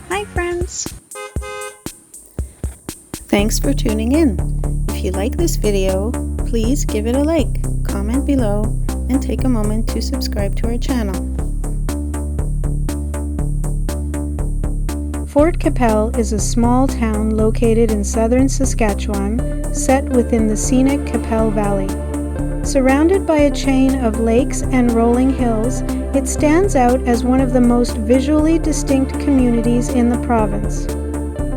Hi friends! Thanks for tuning in. If you like this video, please give it a like, comment below, and take a moment to subscribe to our channel. Fort Qu'Appelle is a small town located in southern Saskatchewan, set within the scenic Qu'Appelle Valley. Surrounded by a chain of lakes and rolling hills, it stands out as one of the most visually distinct communities in the province.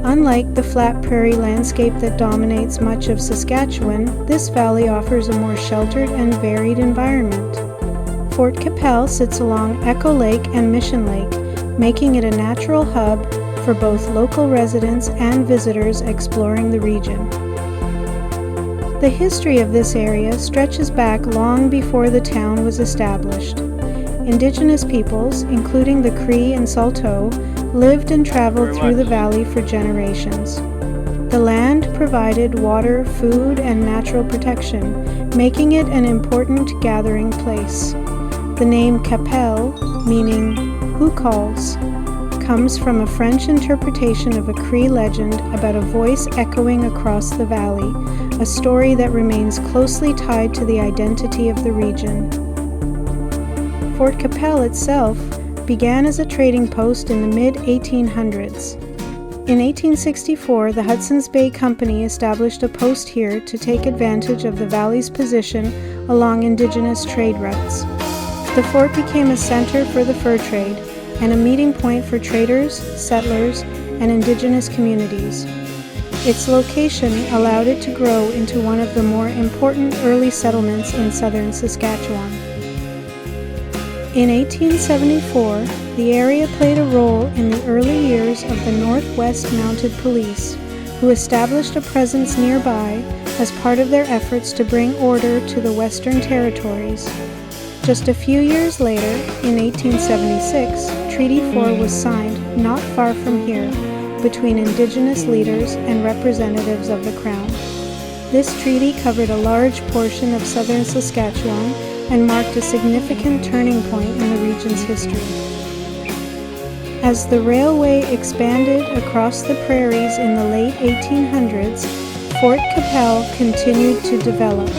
Unlike the flat prairie landscape that dominates much of Saskatchewan, this valley offers a more sheltered and varied environment. Fort Qu'Appelle sits along Echo Lake and Mission Lake, making it a natural hub for both local residents and visitors exploring the region. The history of this area stretches back long before the town was established. Indigenous peoples, including the Cree and Saulteaux, lived and traveled through the valley for generations. The land provided water, food, and natural protection, making it an important gathering place. The name Qu'Appelle, meaning "who calls," comes from a French interpretation of a Cree legend about a voice echoing across the valley, a story that remains closely tied to the identity of the region. Fort Qu'Appelle itself began as a trading post in the mid-1800s. In 1864, the Hudson's Bay Company established a post here to take advantage of the valley's position along Indigenous trade routes. The fort became a center for the fur trade and a meeting point for traders, settlers, and Indigenous communities. Its location allowed it to grow into one of the more important early settlements in southern Saskatchewan. In 1874, the area played a role in the early years of the Northwest Mounted Police, who established a presence nearby as part of their efforts to bring order to the Western Territories. Just a few years later, in 1876, Treaty 4 was signed not far from here between Indigenous leaders and representatives of the Crown. This treaty covered a large portion of southern Saskatchewan and marked a significant turning point in the region's history. As the railway expanded across the prairies in the late 1800s, Fort Qu'Appelle continued to develop.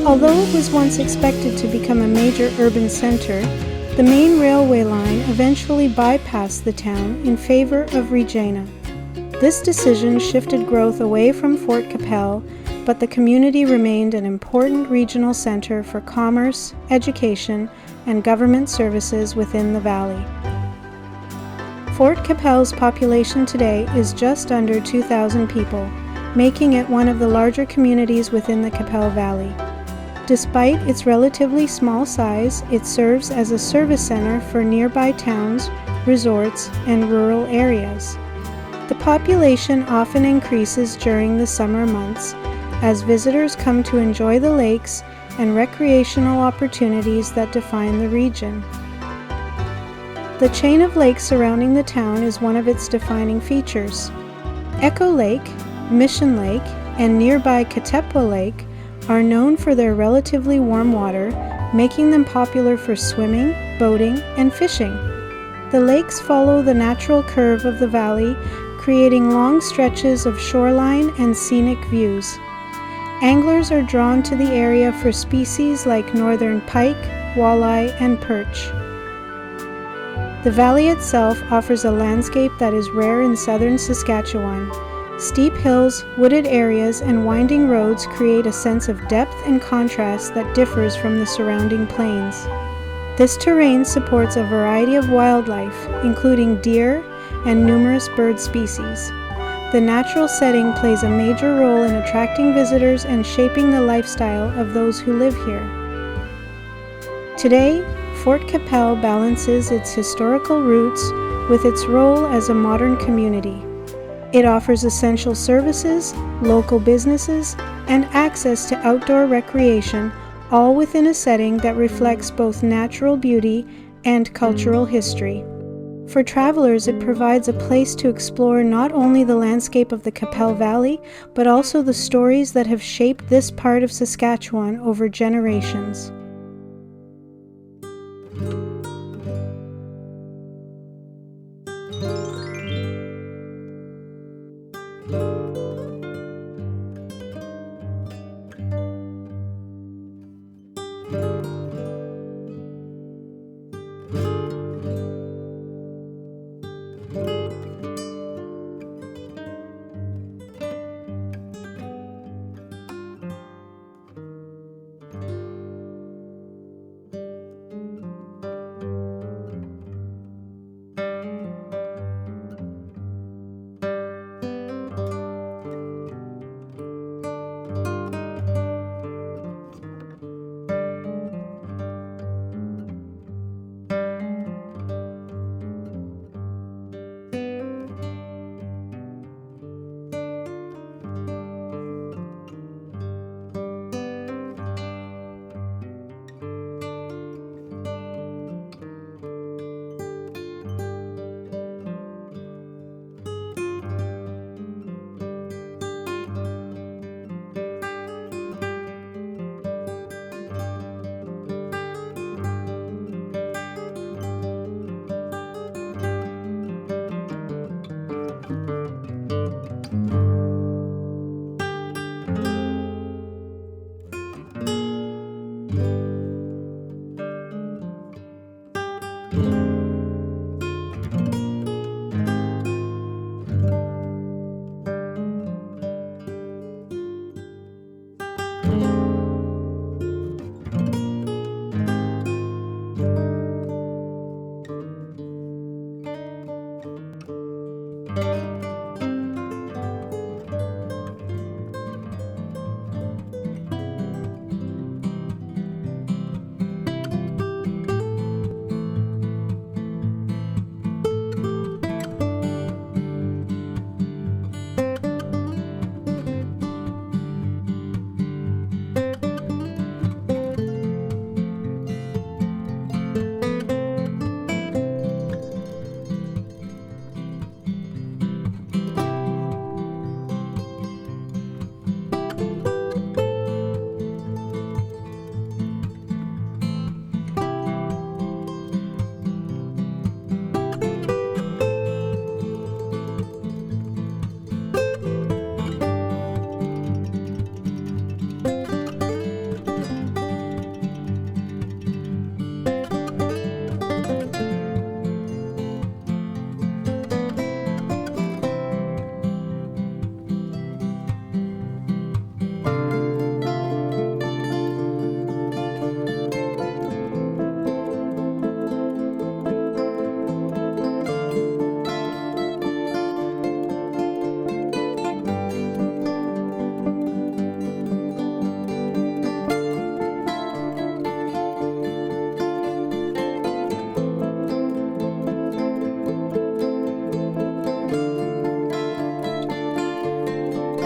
Although it was once expected to become a major urban center, the main railway line eventually bypassed the town in favor of Regina. This decision shifted growth away from Fort Qu'Appelle, but the community remained an important regional center for commerce, education, and government services within the valley. Fort Qu'Appelle's population today is just under 2,000 people, making it one of the larger communities within the Qu'Appelle Valley. Despite its relatively small size, it serves as a service center for nearby towns, resorts, and rural areas. The population often increases during the summer months as visitors come to enjoy the lakes and recreational opportunities that define the region. The chain of lakes surrounding the town is one of its defining features. Echo Lake, Mission Lake, and nearby Qu'Appelle Lake are known for their relatively warm water, making them popular for swimming, boating, and fishing. The lakes follow the natural curve of the valley, creating long stretches of shoreline and scenic views. Anglers are drawn to the area for species like northern pike, walleye, and perch. The valley itself offers a landscape that is rare in southern Saskatchewan. Steep hills, wooded areas, and winding roads create a sense of depth and contrast that differs from the surrounding plains. This terrain supports a variety of wildlife, including deer and numerous bird species. The natural setting plays a major role in attracting visitors and shaping the lifestyle of those who live here. Today, Fort Qu'Appelle balances its historical roots with its role as a modern community. It offers essential services, local businesses, and access to outdoor recreation, all within a setting that reflects both natural beauty and cultural history. For travelers, it provides a place to explore not only the landscape of the Qu'Appelle Valley, but also the stories that have shaped this part of Saskatchewan over generations.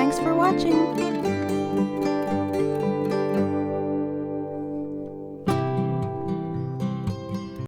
Thanks for watching!